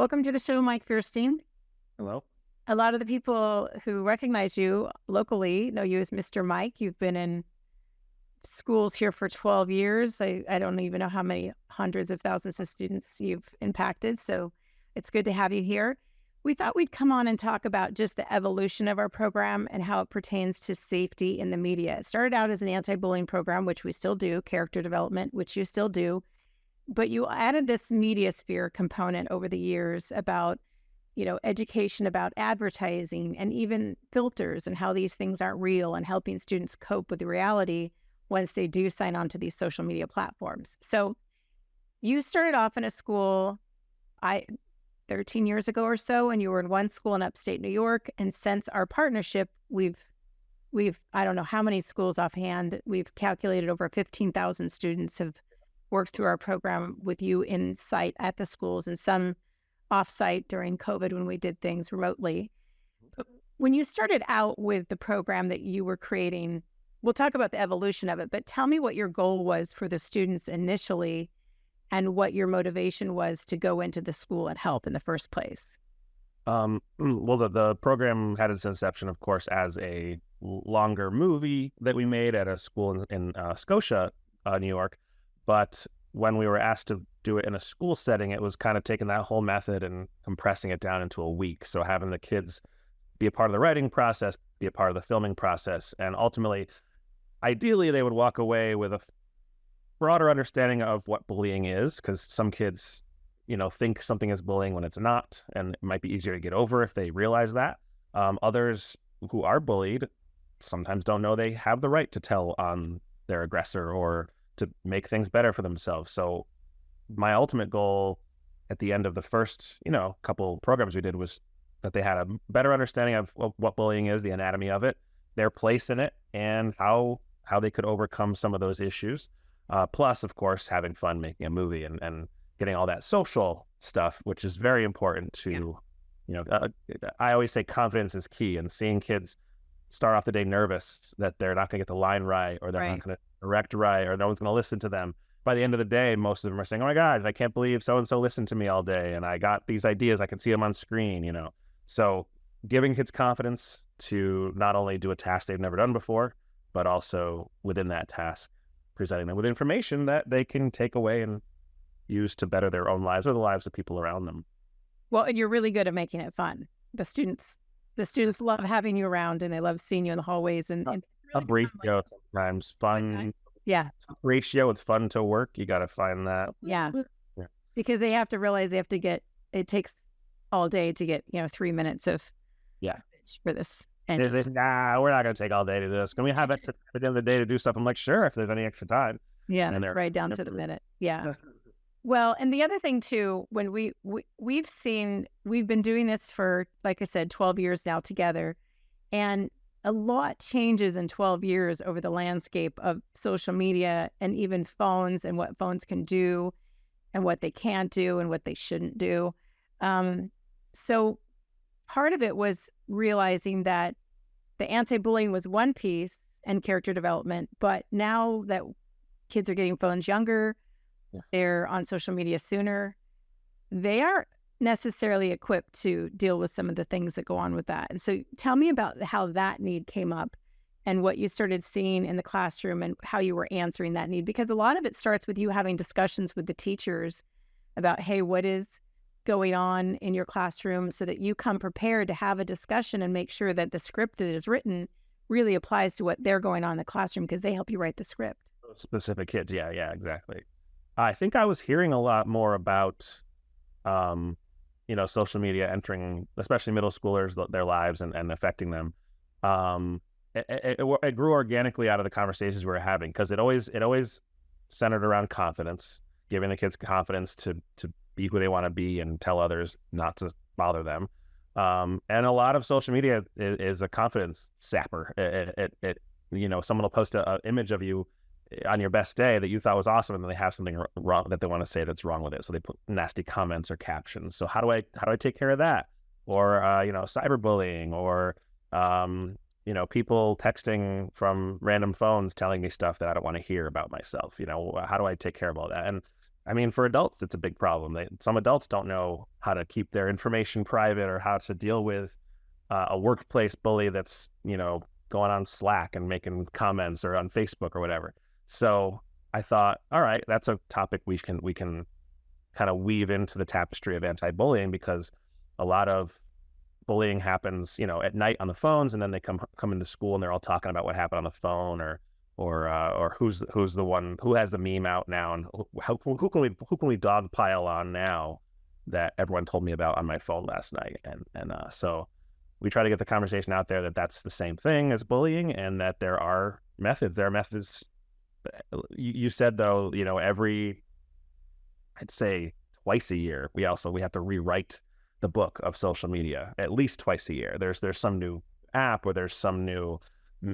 Welcome to the show, Mike Feurstein. Hello. A lot of the people who recognize you locally know you as Mr. Mike. You've been in schools here for 12 years. I don't even know how many hundreds of thousands of students you've impacted. So it's good to have you here. We thought we'd come on and talk about just the evolution of our program and how it pertains to safety in the media. It started out as an anti-bullying program, which we still do, character development, which you still do. But you added this media sphere component over the years about, education about advertising and even filters and how these things aren't real and helping students cope with the reality once they do sign on to these social media platforms. So you started off in a school 13 years ago or so, and you were in one school in upstate New York. And since our partnership, we've I don't know how many schools offhand, we've calculated over 15,000 students have worked through our program with you in site at the schools and some off-site during COVID when we did things remotely. But when you started out with the program that you were creating, we'll talk about the evolution of it, but tell me what your goal was for the students initially and what your motivation was to go into the school and help in the first place. Well, the program had its inception, of course, as a longer movie that we made at a school in Scotia, New York. But when we were asked to do it in a school setting, it was kind of taking that whole method and compressing it down into a week. So having the kids be a part of the writing process, be a part of the filming process, and ultimately, ideally, they would walk away with a broader understanding of what bullying is, because some kids, think something is bullying when it's not, and it might be easier to get over if they realize that. Others who are bullied sometimes don't know they have the right to tell on their aggressor or to make things better for themselves. So my ultimate goal at the end of the first, couple programs we did was that they had a better understanding of what bullying is, the anatomy of it, their place in it, and how they could overcome some of those issues. Plus, of course, having fun making a movie and getting all that social stuff, which is very important to, I always say confidence is key, and seeing kids start off the day nervous that they're not going to get the line right, or they're not going to direct right, or no one's going to listen to them. By the end of the day, most of them are saying, oh my God, I can't believe so-and-so listened to me all day, and I got these ideas, I can see them on screen, So giving kids confidence to not only do a task they've never done before, but also within that task, presenting them with information that they can take away and use to better their own lives or the lives of people around them. Well, and you're really good at making it fun. The students love having you around, and they love seeing you in the hallways. And a ratio sometimes fun. Yeah. Ratio with fun to work. You got to find that. Yeah. Because they have to realize it takes all day to get, 3 minutes of for this. And we're not going to take all day to do this. Can we have extra at the end of the day to do stuff? I'm like, sure, if there's any extra time. Yeah, and that's right down to the minute. Yeah. Well, and the other thing too, when we've been doing this for, like I said, 12 years now together, and a lot changes in 12 years over the landscape of social media and even phones and what phones can do and what they can't do and what they shouldn't do. So part of it was realizing that the anti-bullying was one piece and character development, but now that kids are getting phones younger, they're on social media sooner, they aren't necessarily equipped to deal with some of the things that go on with that. And so tell me about how that need came up and what you started seeing in the classroom and how you were answering that need, because a lot of it starts with you having discussions with the teachers about, hey, what is going on in your classroom, so that you come prepared to have a discussion and make sure that the script that is written really applies to what they're going on in the classroom, because they help you write the script. Specific kids. Yeah, exactly. I think I was hearing a lot more about, social media entering, especially middle schoolers, their lives and affecting them. It grew organically out of the conversations we were having, because it always centered around confidence, giving the kids confidence to be who they want to be and tell others not to bother them. And a lot of social media is a confidence sapper. Someone will post an image of you on your best day that you thought was awesome, and then they have something wrong that they want to say that's wrong with it. So they put nasty comments or captions. So how do I take care of that? Or, cyberbullying, or, people texting from random phones telling me stuff that I don't want to hear about myself. How do I take care of all that? And I mean, for adults, it's a big problem. Some adults don't know how to keep their information private or how to deal with a workplace bully that's, going on Slack and making comments or on Facebook or whatever. So I thought, all right, that's a topic we can kind of weave into the tapestry of anti-bullying, because a lot of bullying happens, at night on the phones, and then they come into school and they're all talking about what happened on the phone, or who's the one who has the meme out now, and who can we dogpile on now that everyone told me about on my phone last night, and so we try to get the conversation out there that that's the same thing as bullying, and that there are methods. There are methods. You said, though, I'd say twice a year, we have to rewrite the book of social media at least twice a year. There's some new app, or there's some new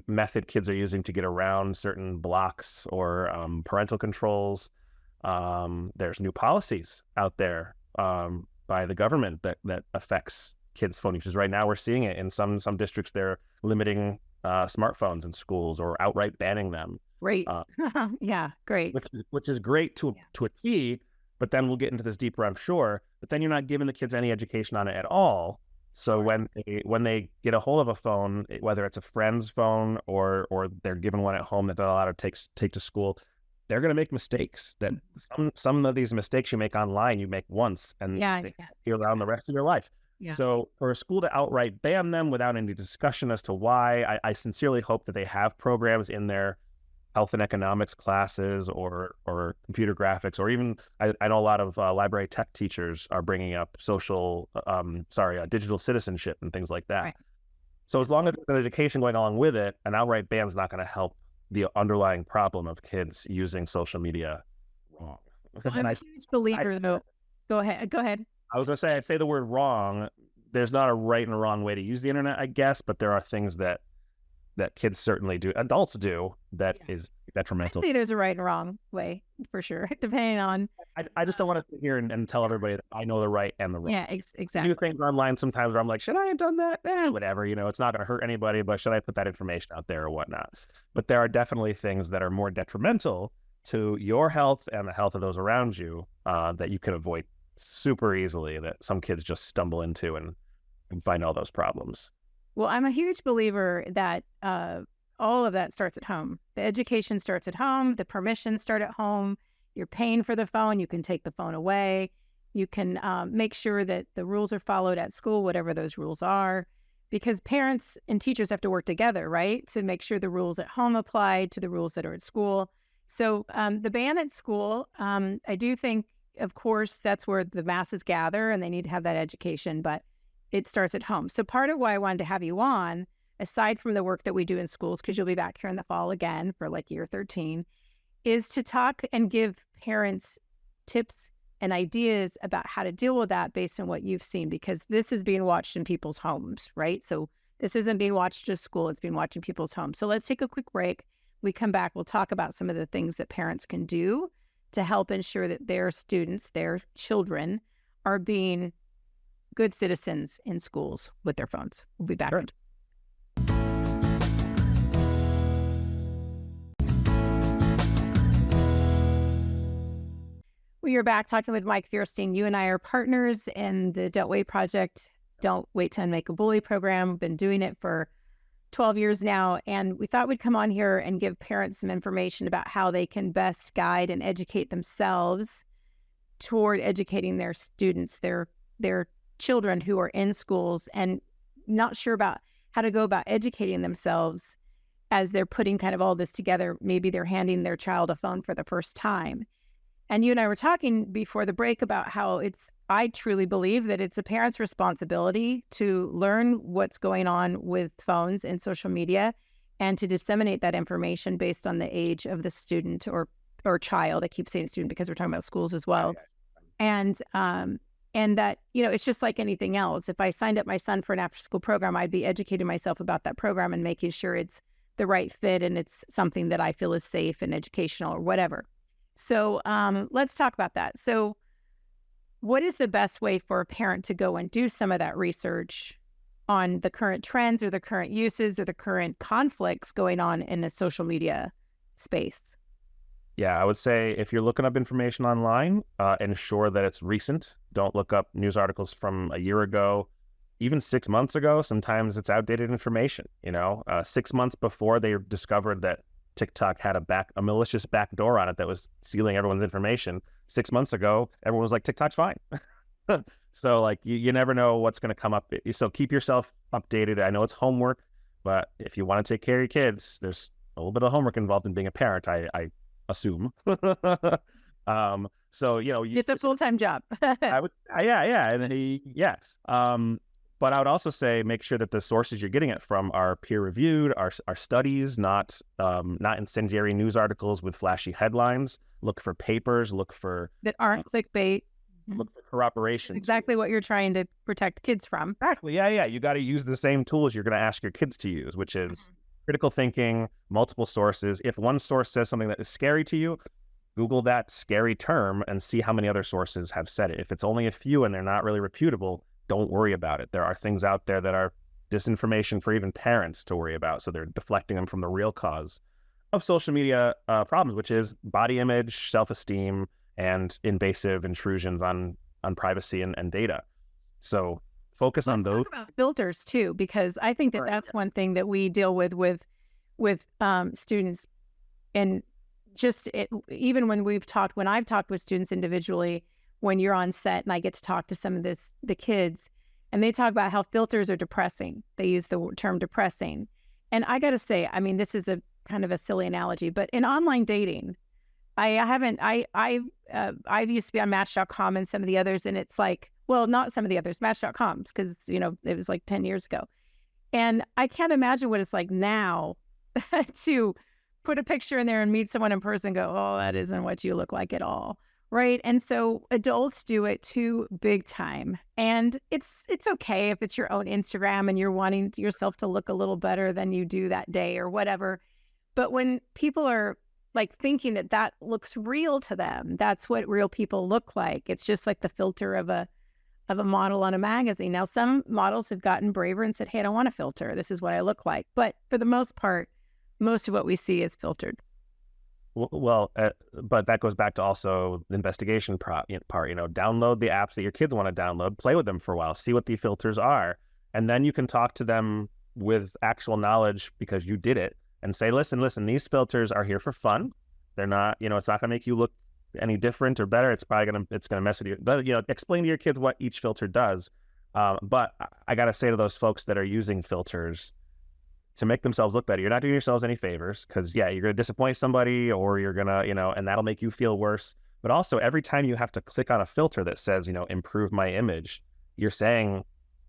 method kids are using to get around certain blocks or parental controls. There's new policies out there by the government that affects kids' phone usage. Right now, we're seeing it in some districts. They're limiting smartphones in schools or outright banning them. Great. Yeah, great. Which is great to a T, but then we'll get into this deeper, I'm sure. But then you're not giving the kids any education on it at all. So when they get a hold of a phone, whether it's a friend's phone or they're given one at home that they're allowed to take to school, they're going to make mistakes. That some of these mistakes you make online, you make once, and you're around the rest of your life. Yeah. So for a school to outright ban them without any discussion as to why, I sincerely hope that they have programs in their health and economics classes or computer graphics, or even I know a lot of library tech teachers are bringing up digital citizenship and things like that. Right. So as long as there's an education going along with it, an outright ban is not going to help the underlying problem of kids using social media wrong. I'm a huge believer, though. Go ahead. I was going to say, I'd say the word wrong. There's not a right and a wrong way to use the internet, I guess, but there are things that kids certainly do, adults do, that is detrimental. I'd say there's a right and wrong way, for sure, depending on... I just don't want to sit here and tell everybody that I know the right and the wrong. Yeah, exactly. I do things online sometimes where I'm like, should I have done that? Whatever, it's not going to hurt anybody, but should I put that information out there or whatnot? But there are definitely things that are more detrimental to your health and the health of those around you that you can avoid super easily, that some kids just stumble into and find all those problems. Well, I'm a huge believer that all of that starts at home. The education starts at home. The permissions start at home. You're paying for the phone. You can take the phone away. You can make sure that the rules are followed at school, whatever those rules are, because parents and teachers have to work together, right, to make sure the rules at home apply to the rules that are at school. So the ban at school, I do think, of course, that's where the masses gather and they need to have that education, but it starts at home. So part of why I wanted to have you on, aside from the work that we do in schools, because you'll be back here in the fall again for like year 13, is to talk and give parents tips and ideas about how to deal with that based on what you've seen, because this is being watched in people's homes, right? So this isn't being watched at school, it's being watched in people's homes. So let's take a quick break. We come back, we'll talk about some of the things that parents can do to help ensure that their students, their children, are being good citizens in schools with their phones. We'll be back. Sure. We are back talking with Mike Feurstein. You and I are partners in the Don't Wait Project, Don't Wait to Unmake a Bully program. We've been doing it for 12 years now, and we thought we'd come on here and give parents some information about how they can best guide and educate themselves toward educating their students, their children who are in schools and not sure about how to go about educating themselves as they're putting kind of all this together. Maybe they're handing their child a phone for the first time. And you and I were talking before the break about how I truly believe that it's a parent's responsibility to learn what's going on with phones and social media and to disseminate that information based on the age of the student or child. I keep saying student because we're talking about schools as well. And that, it's just like anything else. If I signed up my son for an after-school program, I'd be educating myself about that program and making sure it's the right fit and it's something that I feel is safe and educational or whatever. So let's talk about that. So what is the best way for a parent to go and do some of that research on the current trends or the current uses or the current conflicts going on in the social media space? Yeah, I would say if you're looking up information online, ensure that it's recent. Don't look up news articles from a year ago, even 6 months ago. Sometimes it's outdated information. 6 months before they discovered that TikTok had a malicious backdoor on it that was stealing everyone's information. 6 months ago, everyone was like, TikTok's fine. So like you never know what's going to come up. So keep yourself updated. I know it's homework, but if you want to take care of your kids, there's a little bit of homework involved in being a parent, I assume. So It's a full-time job. I would, yeah, and yes. But I would also say make sure that the sources you're getting it from are peer-reviewed, are studies, not incendiary news articles with flashy headlines. Look for papers. Look for That aren't clickbait. look for corroboration. Exactly what you're trying to protect kids from. Exactly. Yeah. You got to use the same tools you're going to ask your kids to use, which is critical thinking, multiple sources. If one source says something that is scary to you, Google that scary term and see how many other sources have said it. If it's only a few and they're not really reputable, don't worry about it. There are things out there that are disinformation for even parents to worry about. So they're deflecting them from the real cause of social media problems, which is body image, self-esteem, and invasive intrusions on privacy and data. So focus on Let's those. talk about filters too, because I think that Right. that's one thing that we deal with students, and even when I've talked with students individually, when you're on set and I get to talk to some of the kids, and they talk about how filters are depressing. They use the term depressing, and I got to say, I mean, this is a kind of a silly analogy, but in online dating, I used to be on Match.com and some of the others, and it's like, well, not some of the others, Match.com's, because it was like 10 years ago, and I can't imagine what it's like now to put a picture in there and meet someone in person and go, oh, that isn't what you look like at all, right? And so adults do it too, big time, and it's okay if it's your own Instagram and you're wanting yourself to look a little better than you do that day or whatever, but when people are like thinking that looks real to them, that's what real people look like. It's just like the filter of a model on a magazine. Now, some models have gotten braver and said, hey, I don't want a filter. This is what I look like. But for the most part, most of what we see is filtered. Well, but that goes back to also the investigation part. Download the apps that your kids want to download, play with them for a while, see what the filters are, and then you can talk to them with actual knowledge because you did it, and say, listen, these filters are here for fun. They're not, it's not going to make you look any different or better. It's probably gonna mess with you. But explain to your kids what each filter does. But I gotta say to those folks that are using filters to make themselves look better, you're not doing yourselves any favors, because you're gonna disappoint somebody, or you're gonna, and that'll make you feel worse. But also, every time you have to click on a filter that says, improve my image, you're saying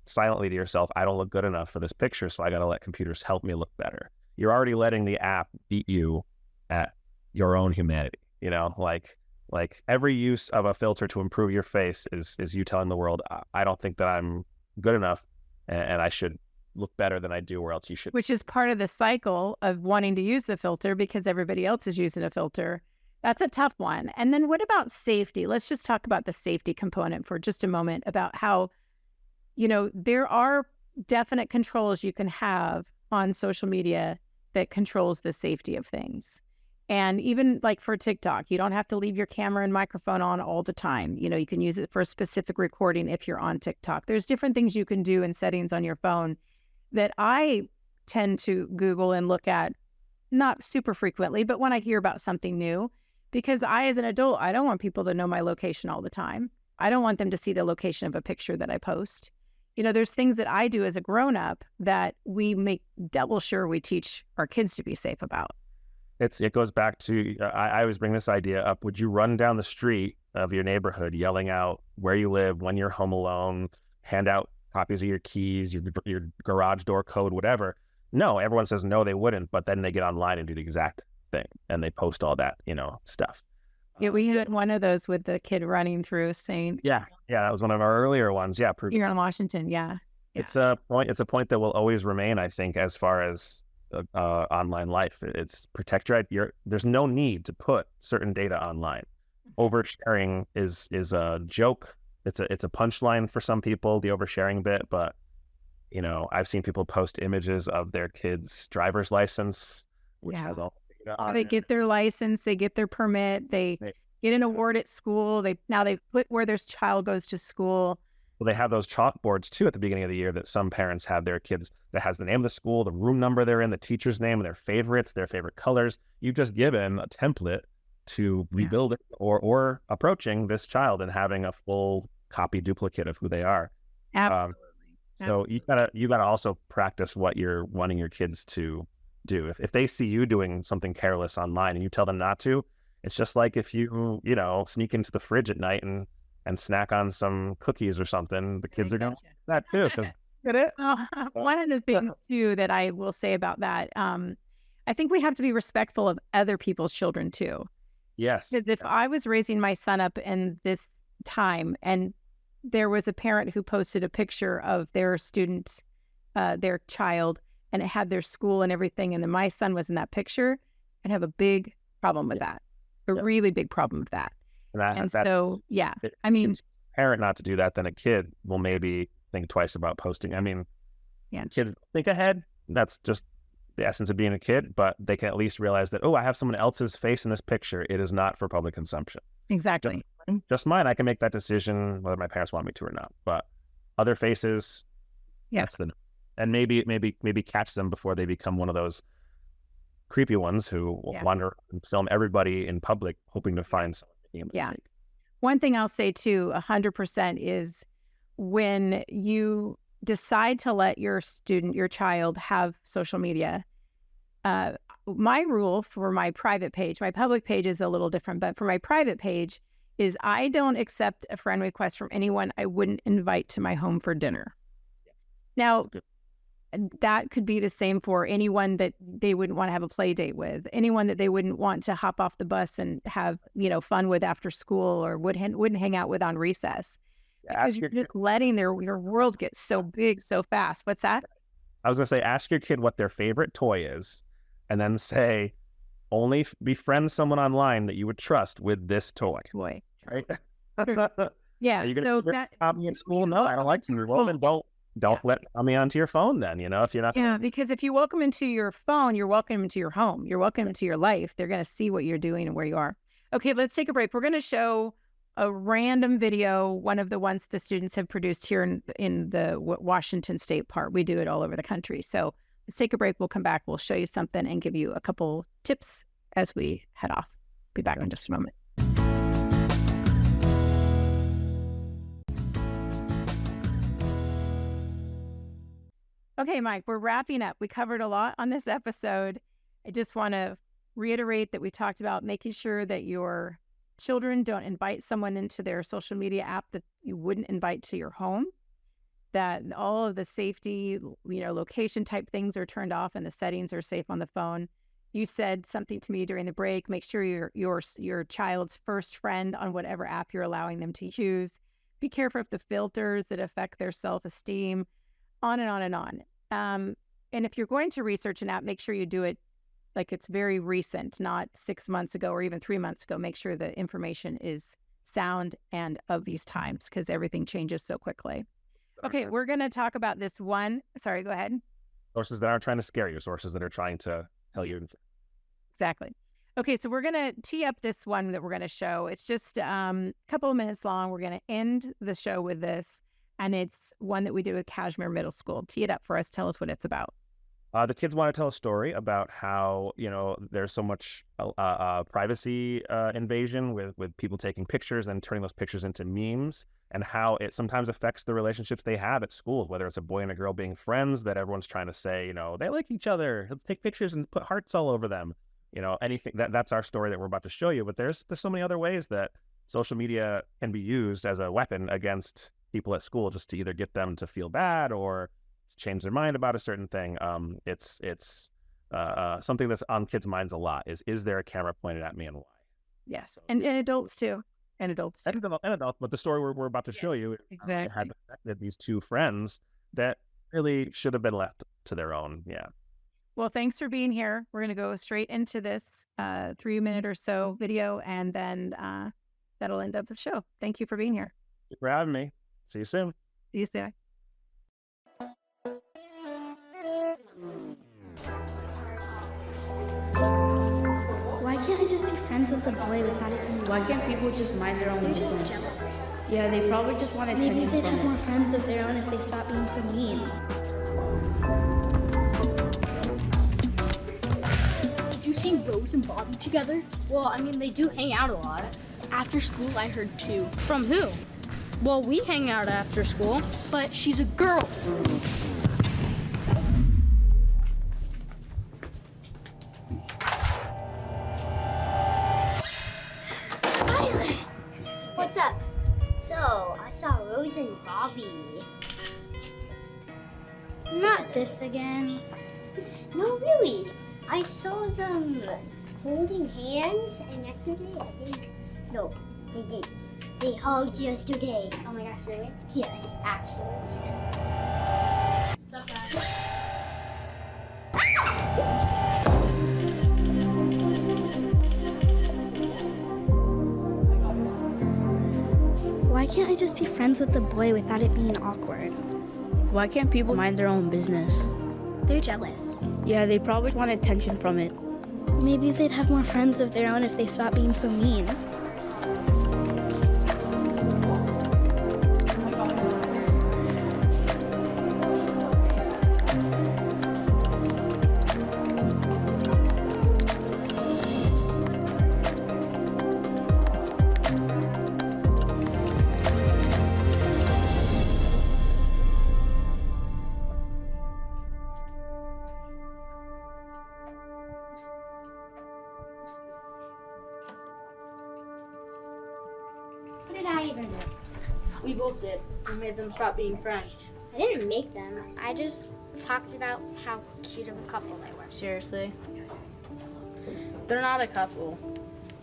silently to yourself, I don't look good enough for this picture, so I gotta let computers help me look better. You're already letting the app beat you at your own humanity. Like every use of a filter to improve your face is you telling the world, I don't think that I'm good enough, and I should look better than I do, or else you should. Which is part of the cycle of wanting to use the filter because everybody else is using a filter. That's a tough one. And then what about safety? Let's just talk about the safety component for just a moment, about how, there are definite controls you can have on social media that controls the safety of things. And even like for TikTok, you don't have to leave your camera and microphone on all the time. You can use it for a specific recording if you're on TikTok. There's different things you can do in settings on your phone that I tend to Google and look at, not super frequently, but when I hear about something new, because as an adult, I don't want people to know my location all the time. I don't want them to see the location of a picture that I post. There's things that I do as a grown-up that we make double sure we teach our kids to be safe about. It goes back to, I always bring this idea up. Would you run down the street of your neighborhood yelling out where you live, when you're home alone, hand out copies of your keys, your garage door code, whatever? No, everyone says no, they wouldn't. But then they get online and do the exact thing, and they post all that, stuff. Yeah, we had one of those with the kid running through saying, Yeah, that was one of our earlier ones. Yeah, here in Washington. Yeah. It's a point that will always remain, I think, as far as online life. It's protect there's no need to put certain data online. Oversharing is a joke. It's a punchline for some people, the oversharing bit, but I've seen people post images of their kids' driver's license, which has all Or they get their license, they get their permit, they get an award at school. They've put where their child goes to school. Well, they have those chalkboards too at the beginning of the year that some parents have their kids that has the name of the school, the room number they're in, the teacher's name, and their favorites, their favorite colors. You've just given a template to rebuild it or approaching this child and having a full copy duplicate of who they are. Absolutely. So you gotta also practice what you're wanting your kids to do. If they see you doing something careless online and you tell them not to, it's just like if you sneak into the fridge at night and snack on some cookies or something, the kids are going to that too. So get it? Well, one of the things too that I will say about that, I think we have to be respectful of other people's children too. Yes. Because if I was raising my son up in this time and there was a parent who posted a picture of their student, their child, and it had their school and everything, and then my son was in that picture, I'd have a big problem with that. A really big problem with that. I mean, parent not to do that, then a kid will maybe think twice about posting. I mean, kids think ahead. That's just the essence of being a kid, but they can at least realize that, oh, I have someone else's face in this picture. It is not for public consumption. Exactly. Just mine. I can make that decision whether my parents want me to or not. But other faces, that's and maybe catch them before they become one of those creepy ones who wander and film everybody in public, hoping to find someone making a mistake. One thing I'll say too, 100% is when you decide to let your child have social media, my rule for my private page, my public page is a little different, but for my private page is I don't accept a friend request from anyone I wouldn't invite to my home for dinner. Now, that could be the same for anyone that they wouldn't want to have a play date with, anyone that they wouldn't want to hop off the bus and have, fun with after school or wouldn't hang out with on recess. Because you're just letting your world get so big so fast. What's that? I was going to say, ask your kid what their favorite toy is, and then say, only befriend someone online that you would trust with this toy. Right? Yeah. So that in school, no, I don't like to. Well, then don't let me onto your phone then, if you're not. Yeah, because if you welcome into your phone, you're welcome into your home. You're welcome into your life. They're going to see what you're doing and where you are. Okay, let's take a break. We're going to show a random video, one of the ones the students have produced here in the Washington State part. We do it all over the country. So let's take a break. We'll come back. We'll show you something and give you a couple tips as we head off. Be back in just a moment. Okay, Mike, we're wrapping up. We covered a lot on this episode. I just want to reiterate that we talked about making sure that your children don't invite someone into their social media app that you wouldn't invite to your home, that all of the safety, location type things are turned off and the settings are safe on the phone. You said something to me during the break, make sure your child's first friend on whatever app you're allowing them to use. Be careful of the filters that affect their self-esteem, on and on and on. And if you're going to research an app, make sure you do it like it's very recent, not 6 months ago or even 3 months ago. Make sure the information is sound and of these times because everything changes so quickly. Okay, we're going to talk about this one. Sorry, go ahead. Sources that aren't trying to scare you, sources that are trying to tell you. Exactly. Okay, so we're going to tee up this one that we're going to show. It's just a couple of minutes long. We're going to end the show with this, and it's one that we did with Kashmir Middle School. Tee it up for us. Tell us what it's about. The kids want to tell a story about how, there's so much privacy invasion with people taking pictures and turning those pictures into memes, and how it sometimes affects the relationships they have at schools, whether it's a boy and a girl being friends, that everyone's trying to say, they like each other. Let's take pictures and put hearts all over them. Anything that's our story that we're about to show you. But there's so many other ways that social media can be used as a weapon against people at school, just to either get them to feel bad or change their mind about a certain thing. It's something that's on kids' minds a lot. Is there a camera pointed at me and why? Yes, so, and adults too. And adults. But the story we're about to show you exactly had affected these two friends that really should have been left to their own. Yeah. Well, thanks for being here. We're going to go straight into this 3-minute or so video, and then that'll end up the show. Thank you for being here. Thank you for having me. See you soon. See you soon. just be friends with the boy without it being Why can't people just mind their own They're business? just jealous. Yeah, they probably just want Maybe attention they'd from have it. more friends of their own if they stopped being so mean. Did you see Rose and Bobby together? Well, I mean, they do hang out a lot. After school, I heard too. From who? Well, we hang out after school, but she's a girl. Violet! What's up? So, I saw Rose and Bobby. Not this again. No, really. I saw them holding hands, and yesterday, I think. No, they did. They hugged yesterday. Oh my gosh, really? Yes, actually. What's up, guys? Why can't I just be friends with the boy without it being awkward? Why can't people mind their own business? They're jealous. Yeah, they probably want attention from it. Maybe they'd have more friends of their own if they stopped being so mean. What did I even do? We both did. We made them stop being friends. I didn't make them. I just talked about how cute of a couple they were. Seriously? They're not a couple.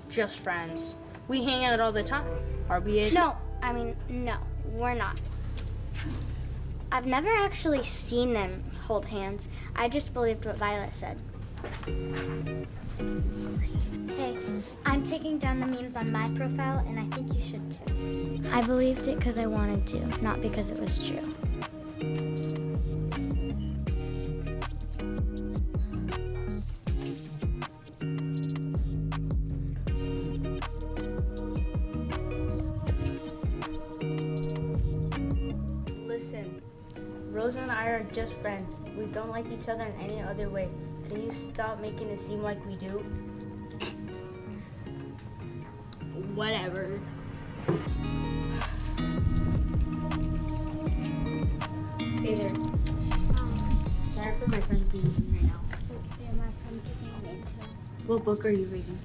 Just friends. We hang out all the time. RBA. No, we're not. I've never actually seen them hold hands. I just believed what Violet said. Hey, I'm taking down the memes on my profile, and I think you should too. I believed it because I wanted to, not because it was true. Listen, Rose and I are just friends. We don't like each other in any other way. Can you stop making it seem like we do? Whatever. Hey there. Sorry for my friends being mean right now. Yeah, my friends are being mean too. What book are you reading?